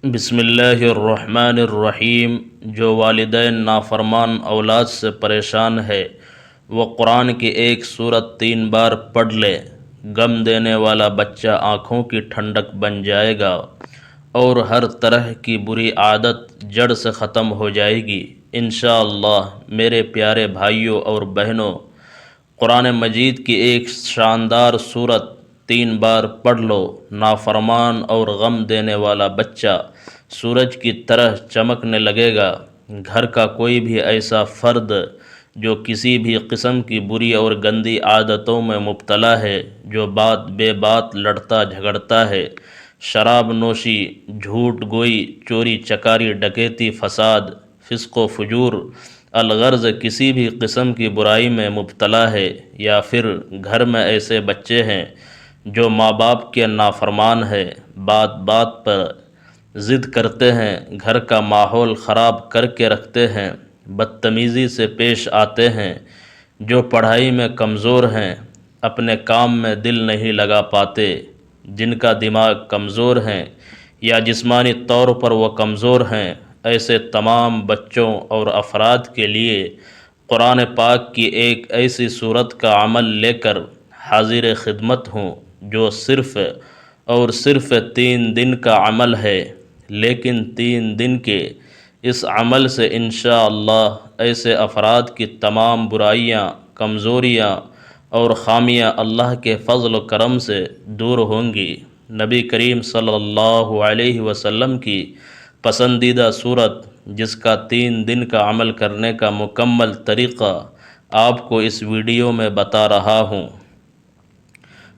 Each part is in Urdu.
بسم اللہ الرحمن الرحیم۔ جو والدین نافرمان اولاد سے پریشان ہے وہ قرآن کی ایک سورت 3 بار پڑھ لے، غم دینے والا بچہ آنکھوں کی ٹھنڈک بن جائے گا اور ہر طرح کی بری عادت جڑ سے ختم ہو جائے گی انشاءاللہ۔ میرے پیارے بھائیوں اور بہنوں، قرآن مجید کی ایک شاندار سورت 3 بار پڑھ لو، نافرمان اور غم دینے والا بچہ سورج کی طرح چمکنے لگے گا۔ گھر کا کوئی بھی ایسا فرد جو کسی بھی قسم کی بری اور گندی عادتوں میں مبتلا ہے، جو بات بے بات لڑتا جھگڑتا ہے، شراب نوشی، جھوٹ گوئی، چوری چکاری، ڈکیتی، فساد، فسق و فجور، الغرض کسی بھی قسم کی برائی میں مبتلا ہے، یا پھر گھر میں ایسے بچے ہیں جو ماں باپ کے نافرمان ہے، بات بات پر ضد کرتے ہیں، گھر کا ماحول خراب کر کے رکھتے ہیں، بدتمیزی سے پیش آتے ہیں، جو پڑھائی میں کمزور ہیں، اپنے کام میں دل نہیں لگا پاتے، جن کا دماغ کمزور ہیں یا جسمانی طور پر وہ کمزور ہیں، ایسے تمام بچوں اور افراد کے لیے قرآن پاک کی ایک ایسی صورت کا عمل لے کر حاضر خدمت ہوں جو صرف اور صرف 3 دن کا عمل ہے، لیکن 3 دن کے اس عمل سے انشاءاللہ ایسے افراد کی تمام برائیاں، کمزوریاں اور خامیاں اللہ کے فضل و کرم سے دور ہوں گی۔ نبی کریم صلی اللہ علیہ وسلم کی پسندیدہ صورت، جس کا 3 دن کا عمل کرنے کا مکمل طریقہ آپ کو اس ویڈیو میں بتا رہا ہوں،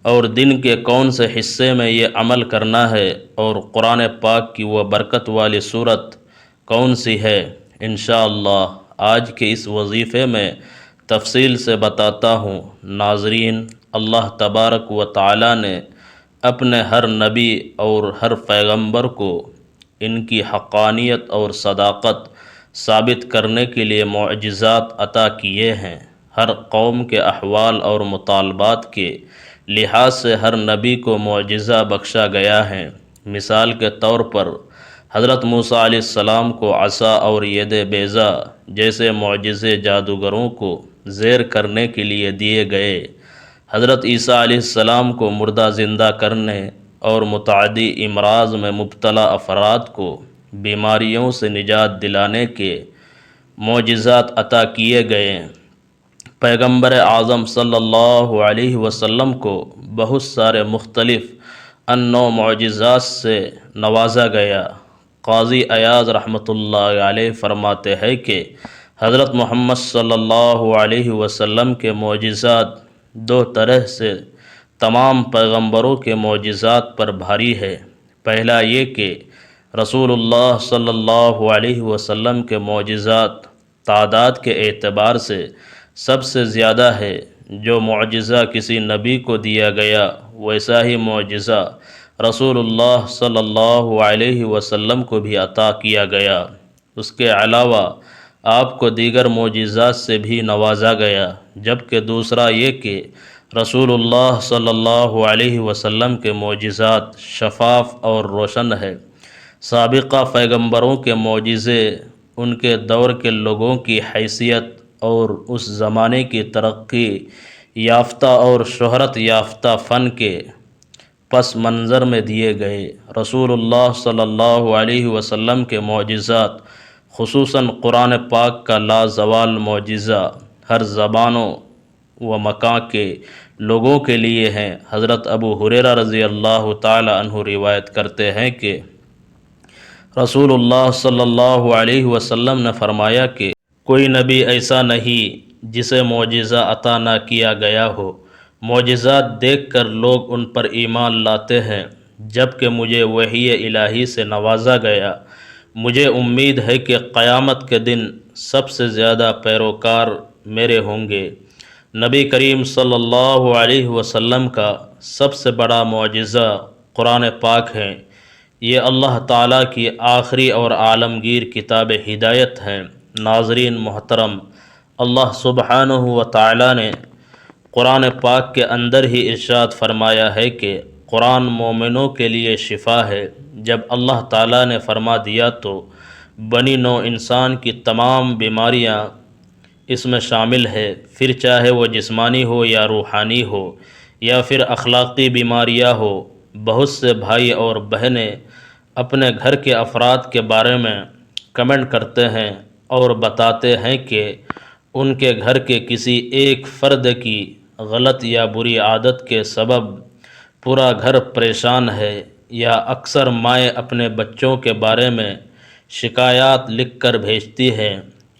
اور دن کے کون سے حصے میں یہ عمل کرنا ہے، اور قرآن پاک کی وہ برکت والی صورت کون سی ہے، انشاءاللہ آج کے اس وظیفے میں تفصیل سے بتاتا ہوں۔ ناظرین، اللہ تبارک و تعالی نے اپنے ہر نبی اور ہر پیغمبر کو ان کی حقانیت اور صداقت ثابت کرنے کے لیے معجزات عطا کیے ہیں۔ ہر قوم کے احوال اور مطالبات کے لحاظ سے ہر نبی کو معجزہ بخشا گیا ہے۔ مثال کے طور پر حضرت موسیٰ علیہ السلام کو عصا اور ید بیضا جیسے معجزے جادوگروں کو زیر کرنے کے لیے دیے گئے۔ حضرت عیسیٰ علیہ السلام کو مردہ زندہ کرنے اور متعدی امراض میں مبتلا افراد کو بیماریوں سے نجات دلانے کے معجزات عطا کیے گئے۔ پیغمبر اعظم صلی اللہ علیہ وسلم کو بہت سارے مختلف انواع معجزات سے نوازا گیا۔ قاضی عیاض رحمۃ اللہ علیہ فرماتے ہیں کہ حضرت محمد صلی اللہ علیہ وسلم کے معجزات 2 طرح سے تمام پیغمبروں کے معجزات پر بھاری ہے۔ پہلا یہ کہ رسول اللہ صلی اللہ علیہ وسلم کے معجزات تعداد کے اعتبار سے سب سے زیادہ ہے۔ جو معجزہ کسی نبی کو دیا گیا ویسا ہی معجزہ رسول اللہ صلی اللہ علیہ وسلم کو بھی عطا کیا گیا۔ اس کے علاوہ آپ کو دیگر معجزات سے بھی نوازا گیا۔ جبکہ دوسرا یہ کہ رسول اللہ صلی اللہ علیہ وسلم کے معجزات شفاف اور روشن ہے۔ سابقہ پیغمبروں کے معجزے ان کے دور کے لوگوں کی حیثیت اور اس زمانے کی ترقی یافتہ اور شہرت یافتہ فن کے پس منظر میں دیے گئے۔ رسول اللہ صلی اللہ علیہ وسلم کے معجزات، خصوصاً قرآن پاک کا لازوال معجزہ، ہر زبانوں و مکان کے لوگوں کے لیے ہیں۔ حضرت ابو ہریرہ رضی اللہ تعالی عنہ روایت کرتے ہیں کہ رسول اللہ صلی اللہ علیہ وسلم نے فرمایا کہ کوئی نبی ایسا نہیں جسے معجزہ عطا نہ کیا گیا ہو۔ معجزات دیکھ کر لوگ ان پر ایمان لاتے ہیں۔ جبکہ مجھے وحی الہی سے نوازا گیا، مجھے امید ہے کہ قیامت کے دن سب سے زیادہ پیروکار میرے ہوں گے۔ نبی کریم صلی اللہ علیہ وسلم کا سب سے بڑا معجزہ قرآن پاک ہے۔ یہ اللہ تعالیٰ کی آخری اور عالمگیر کتاب ہدایت ہے۔ ناظرین محترم، اللہ سبحانہ و تعالیٰ نے قرآن پاک کے اندر ہی ارشاد فرمایا ہے کہ قرآن مومنوں کے لیے شفا ہے، جب اللہ تعالیٰ نے فرما دیا تو بنی نو انسان کی تمام بیماریاں اس میں شامل ہے، پھر چاہے وہ جسمانی ہو یا روحانی ہو یا پھر اخلاقی بیماریاں ہو۔ بہت سے بھائی اور بہنیں اپنے گھر کے افراد کے بارے میں کمنٹ کرتے ہیں اور بتاتے ہیں کہ ان کے گھر کے کسی ایک فرد کی غلط یا بری عادت کے سبب پورا گھر پریشان ہے، یا اکثر مائیں اپنے بچوں کے بارے میں شکایات لکھ کر بھیجتی ہیں،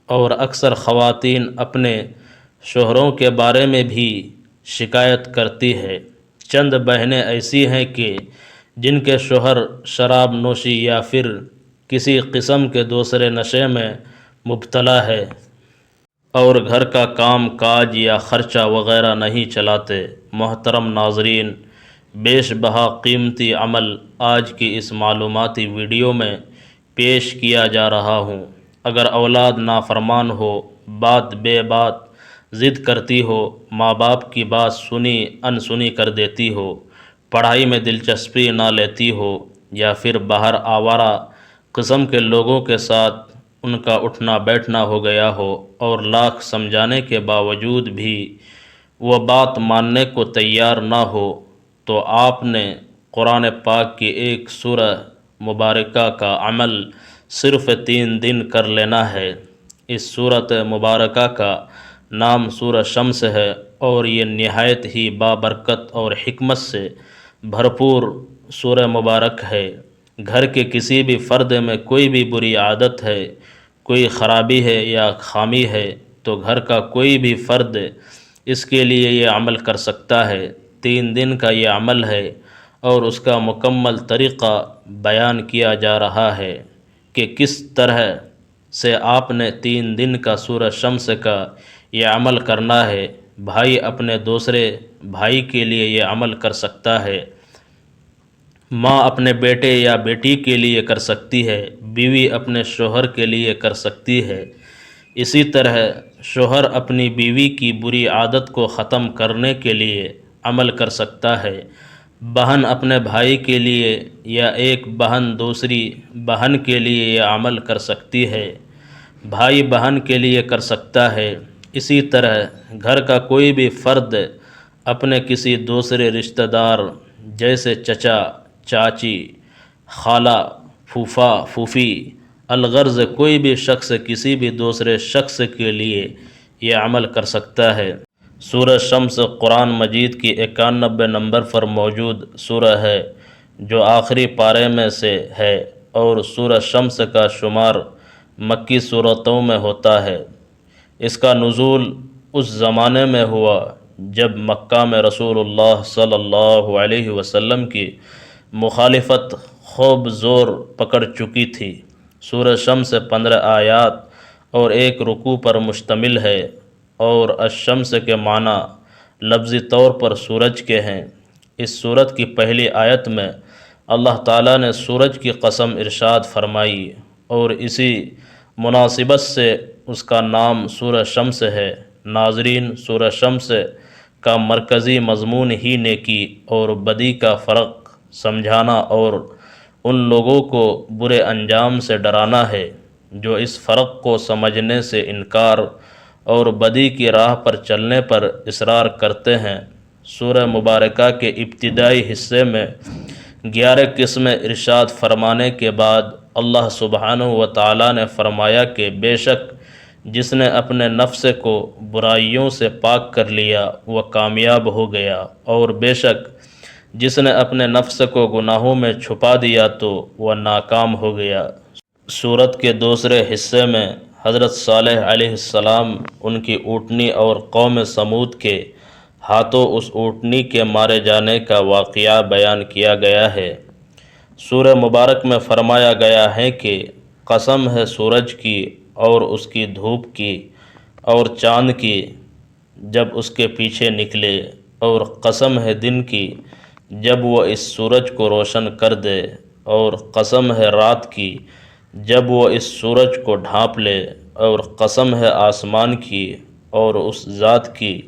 اور اکثر خواتین اپنے شوہروں کے بارے میں بھی شکایت کرتی ہے۔ چند بہنیں ایسی ہیں کہ جن کے شوہر شراب نوشی یا پھر کسی قسم کے دوسرے نشے میں مبتلا ہے اور گھر کا کام کاج یا خرچہ وغیرہ نہیں چلاتے۔ محترم ناظرین، بیش بہا قیمتی عمل آج کی اس معلوماتی ویڈیو میں پیش کیا جا رہا ہوں۔ اگر اولاد نافرمان ہو، بات بے بات ضد کرتی ہو، ماں باپ کی بات سنی انسنی کر دیتی ہو، پڑھائی میں دلچسپی نہ لیتی ہو، یا پھر باہر آوارہ قسم کے لوگوں کے ساتھ ان کا اٹھنا بیٹھنا ہو گیا ہو، اور لاکھ سمجھانے کے باوجود بھی وہ بات ماننے کو تیار نہ ہو، تو آپ نے قرآن پاک کی ایک سورہ مبارکہ کا عمل صرف 3 دن کر لینا ہے۔ اس سورۃ مبارکہ کا نام سورہ شمس ہے، اور یہ نہایت ہی بابرکت اور حکمت سے بھرپور سورہ مبارک ہے۔ گھر کے کسی بھی فرد میں کوئی بھی بری عادت ہے، کوئی خرابی ہے یا خامی ہے، تو گھر کا کوئی بھی فرد اس کے لیے یہ عمل کر سکتا ہے۔ 3 دن کا یہ عمل ہے، اور اس کا مکمل طریقہ بیان کیا جا رہا ہے کہ کس طرح سے آپ نے 3 دن کا سورہ شمس کا یہ عمل کرنا ہے۔ بھائی اپنے دوسرے بھائی کے لیے یہ عمل کر سکتا ہے، ماں اپنے بیٹے یا بیٹی کے لیے کر سکتی ہے، بیوی اپنے شوہر کے لیے کر سکتی ہے، اسی طرح شوہر اپنی بیوی کی بری عادت کو ختم کرنے کے لیے عمل کر سکتا ہے، بہن اپنے بھائی کے لیے یا ایک بہن دوسری بہن کے لیے یہ عمل کر سکتی ہے، بھائی بہن کے لیے کر سکتا ہے۔ اسی طرح گھر کا کوئی بھی فرد اپنے کسی دوسرے رشتہ دار جیسے چچا، چاچی، خالہ، پھوپھا، پھوپھی، الغرض کوئی بھی شخص کسی بھی دوسرے شخص کے لیے یہ عمل کر سکتا ہے۔ سورہ شمس قرآن مجید کی 91 نمبر پر موجود سورہ ہے، جو آخری پارے میں سے ہے، اور سورہ شمس کا شمار مکی سورتوں میں ہوتا ہے۔ اس کا نزول اس زمانے میں ہوا جب مکہ میں رسول اللہ صلی اللہ علیہ وسلم کی مخالفت خوب زور پکڑ چکی تھی۔ سورہ شمس 15 آیات اور 1 رکوع پر مشتمل ہے، اور الشمس کے معنی لفظی طور پر سورج کے ہیں۔ اس سورت کی پہلی آیت میں اللہ تعالیٰ نے سورج کی قسم ارشاد فرمائی، اور اسی مناسبت سے اس کا نام سورہ شمس ہے۔ ناظرین، سورہ شمس کا مرکزی مضمون ہی نیکی اور بدی کا فرق سمجھانا اور ان لوگوں کو برے انجام سے ڈرانا ہے جو اس فرق کو سمجھنے سے انکار اور بدی کی راہ پر چلنے پر اصرار کرتے ہیں۔ سورہ مبارکہ کے ابتدائی حصے میں 11 قسمیں ارشاد فرمانے کے بعد اللہ سبحانہ و تعالیٰ نے فرمایا کہ بے شک جس نے اپنے نفس کو برائیوں سے پاک کر لیا وہ کامیاب ہو گیا، اور بے شک جس نے اپنے نفس کو گناہوں میں چھپا دیا تو وہ ناکام ہو گیا۔ سورت کے دوسرے حصے میں حضرت صالح علیہ السلام، ان کی اونٹنی اور قوم سمود کے ہاتھوں اس اونٹنی کے مارے جانے کا واقعہ بیان کیا گیا ہے۔ سورہ مبارک میں فرمایا گیا ہے کہ قسم ہے سورج کی اور اس کی دھوپ کی اور چاند کی جب اس کے پیچھے نکلے، اور قسم ہے دن کی جب وہ اس سورج کو روشن کر دے، اور قسم ہے رات کی جب وہ اس سورج کو ڈھانپ لے، اور قسم ہے آسمان کی اور اس ذات کی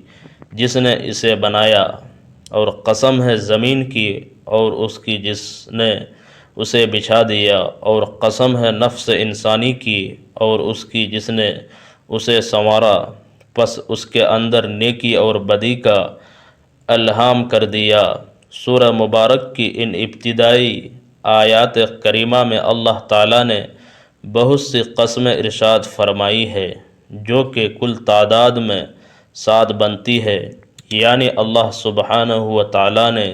جس نے اسے بنایا، اور قسم ہے زمین کی اور اس کی جس نے اسے بچھا دیا، اور قسم ہے نفس انسانی کی اور اس کی جس نے اسے سنوارا، پس اس کے اندر نیکی اور بدی کا الہام کر دیا۔ سورہ مبارک کی ان ابتدائی آیات کریمہ میں اللہ تعالیٰ نے بہت سی قسمیں ارشاد فرمائی ہے، جو کہ کل تعداد میں 7 بنتی ہے، یعنی اللہ سبحانہ و تعالیٰ نے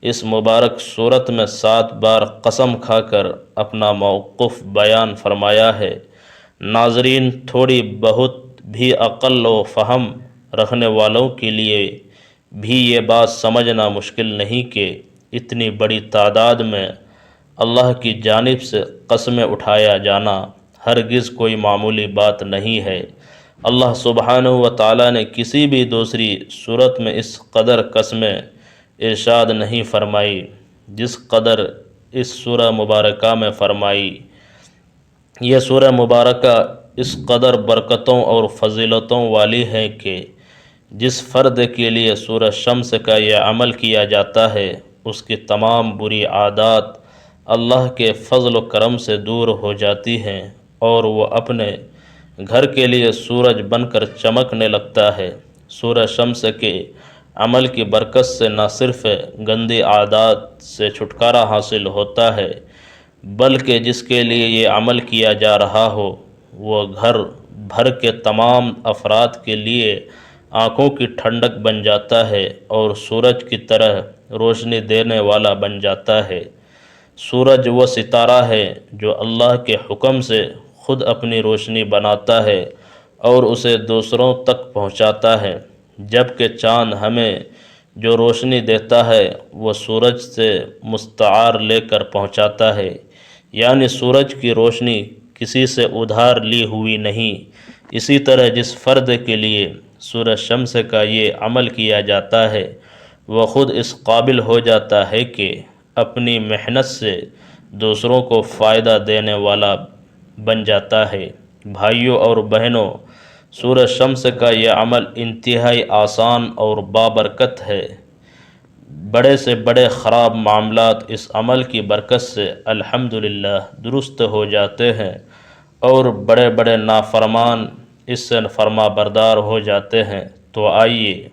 اس مبارک صورت میں 7 بار قسم کھا کر اپنا موقف بیان فرمایا ہے۔ ناظرین، تھوڑی بہت بھی عقل و فہم رکھنے والوں کے لیے بھی یہ بات سمجھنا مشکل نہیں کہ اتنی بڑی تعداد میں اللہ کی جانب سے قسمیں اٹھایا جانا ہرگز کوئی معمولی بات نہیں ہے۔ اللہ سبحانہ و تعالیٰ نے کسی بھی دوسری صورت میں اس قدر قسمیں ارشاد نہیں فرمائی جس قدر اس سورہ مبارکہ میں فرمائی۔ یہ سورہ مبارکہ اس قدر برکتوں اور فضیلتوں والی ہے کہ جس فرد کے لیے سورہ شمس کا یہ عمل کیا جاتا ہے، اس کی تمام بری عادات اللہ کے فضل و کرم سے دور ہو جاتی ہیں اور وہ اپنے گھر کے لیے سورج بن کر چمکنے لگتا ہے۔ سورہ شمس کے عمل کی برکت سے نہ صرف گندی عادات سے چھٹکارا حاصل ہوتا ہے، بلکہ جس کے لیے یہ عمل کیا جا رہا ہو وہ گھر بھر کے تمام افراد کے لیے آنکھوں کی ٹھنڈک بن جاتا ہے اور سورج کی طرح روشنی دینے والا بن جاتا ہے۔ سورج وہ ستارہ ہے جو اللہ کے حکم سے خود اپنی روشنی بناتا ہے اور اسے دوسروں تک پہنچاتا ہے، جبکہ چاند ہمیں جو روشنی دیتا ہے وہ سورج سے مستعار لے کر پہنچاتا ہے، یعنی سورج کی روشنی کسی سے ادھار لی ہوئی نہیں۔ اسی طرح جس فرد کے لیے سورہ شمس کا یہ عمل کیا جاتا ہے وہ خود اس قابل ہو جاتا ہے کہ اپنی محنت سے دوسروں کو فائدہ دینے والا بن جاتا ہے۔ بھائیوں اور بہنوں، سورہ شمس کا یہ عمل انتہائی آسان اور بابرکت ہے۔ بڑے سے بڑے خراب معاملات اس عمل کی برکت سے الحمدللہ درست ہو جاتے ہیں اور بڑے بڑے نافرمان اس سے فرما بردار ہو جاتے ہیں۔ تو آئیے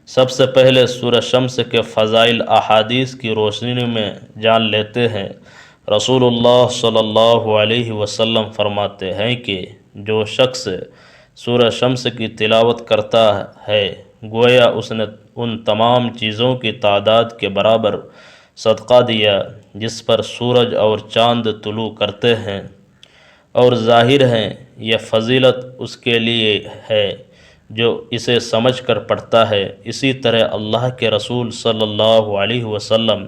سب سے پہلے سورہ شمس کے فضائل احادیث کی روشنی میں جان لیتے ہیں۔ رسول اللہ صلی اللہ علیہ وسلم فرماتے ہیں کہ جو شخص سورہ شمس کی تلاوت کرتا ہے گویا اس نے ان تمام چیزوں کی تعداد کے برابر صدقہ دیا جس پر سورج اور چاند طلوع کرتے ہیں، اور ظاہر ہے یہ فضیلت اس کے لیے ہے جو اسے سمجھ کر پڑھتا ہے۔ اسی طرح اللہ کے رسول صلی اللہ علیہ وسلم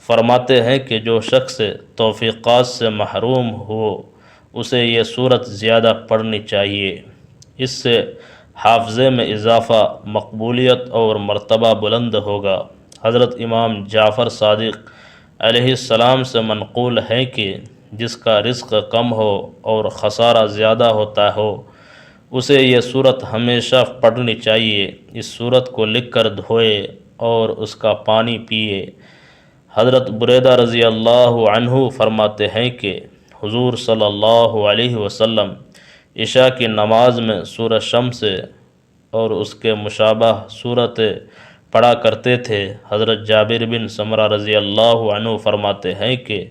فرماتے ہیں کہ جو شخص توفیقات سے محروم ہو اسے یہ صورت زیادہ پڑھنی چاہیے، اس سے حافظے میں اضافہ، مقبولیت اور مرتبہ بلند ہوگا۔ حضرت امام جعفر صادق علیہ السلام سے منقول ہے کہ جس کا رزق کم ہو اور خسارہ زیادہ ہوتا ہو اسے یہ صورت ہمیشہ پڑھنی چاہیے۔ اس صورت کو لکھ کر دھوئے اور اس کا پانی پیے۔ حضرت بریدہ رضی اللہ عنہ فرماتے ہیں کہ حضور صلی اللہ علیہ وسلم عشاء کی نماز میں سورہ شمس اور اس کے مشابہ صورتیں پڑھا کرتے تھے۔ حضرت جابر بن سمرہ رضی اللہ عنہ فرماتے ہیں کہ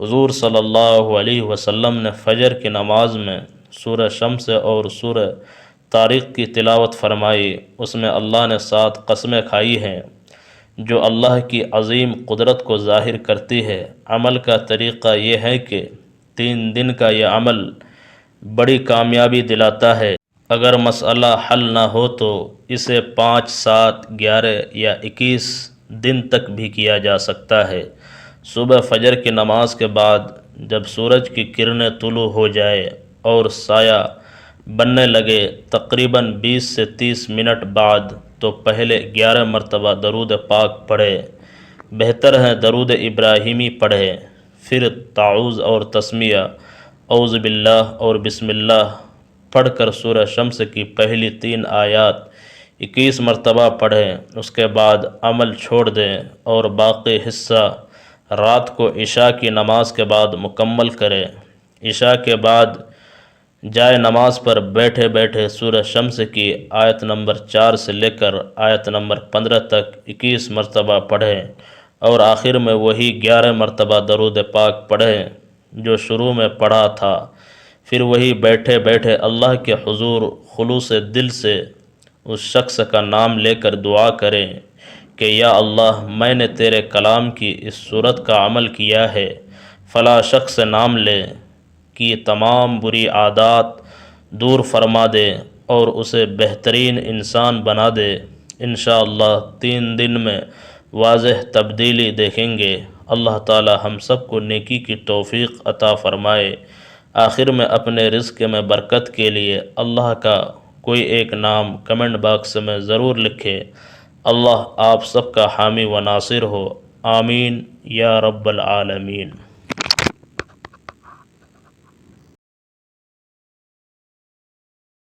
حضور صلی اللہ علیہ وسلم نے فجر کی نماز میں سورہ شمس اور سورہ طارق کی تلاوت فرمائی۔ اس میں اللہ نے 7 قسمیں کھائی ہیں جو اللہ کی عظیم قدرت کو ظاہر کرتی ہے۔ عمل کا طریقہ یہ ہے کہ 3 دن کا یہ عمل بڑی کامیابی دلاتا ہے۔ اگر مسئلہ حل نہ ہو تو اسے 5، 7، 11 یا 21 دن تک بھی کیا جا سکتا ہے۔ صبح فجر کی نماز کے بعد جب سورج کی کرنیں طلوع ہو جائے اور سایہ بننے لگے، تقریباً 20 سے 30 منٹ بعد تو پہلے 11 مرتبہ درود پاک پڑھے، بہتر ہے درود ابراہیمی پڑھے، پھر تعوذ اور تسمیہ اعوذ باللہ اور بسم اللہ پڑھ کر سورہ شمس کی پہلی 3 آیات 21 مرتبہ پڑھیں۔ اس کے بعد عمل چھوڑ دیں اور باقی حصہ رات کو عشاء کی نماز کے بعد مکمل کرے۔ عشاء کے بعد جائے نماز پر بیٹھے بیٹھے سورہ شمس کی آیت نمبر 4 سے لے کر آیت نمبر 15 تک 21 مرتبہ پڑھے، اور آخر میں وہی 11 مرتبہ درود پاک پڑھے جو شروع میں پڑھا تھا۔ پھر وہی بیٹھے بیٹھے اللہ کے حضور خلوص دل سے اس شخص کا نام لے کر دعا کریں کہ یا اللہ، میں نے تیرے کلام کی اس صورت کا عمل کیا ہے، فلاں شخص نام لے کہ تمام بری عادات دور فرما دے اور اسے بہترین انسان بنا دے۔ انشاءاللہ 3 دن میں واضح تبدیلی دیکھیں گے۔ اللہ تعالی ہم سب کو نیکی کی توفیق عطا فرمائے۔ آخر میں اپنے رزق میں برکت کے لیے اللہ کا کوئی ایک نام کمنٹ باکس میں ضرور لکھے۔ اللہ آپ سب کا حامی و ناصر ہو، آمین یا رب العالمین۔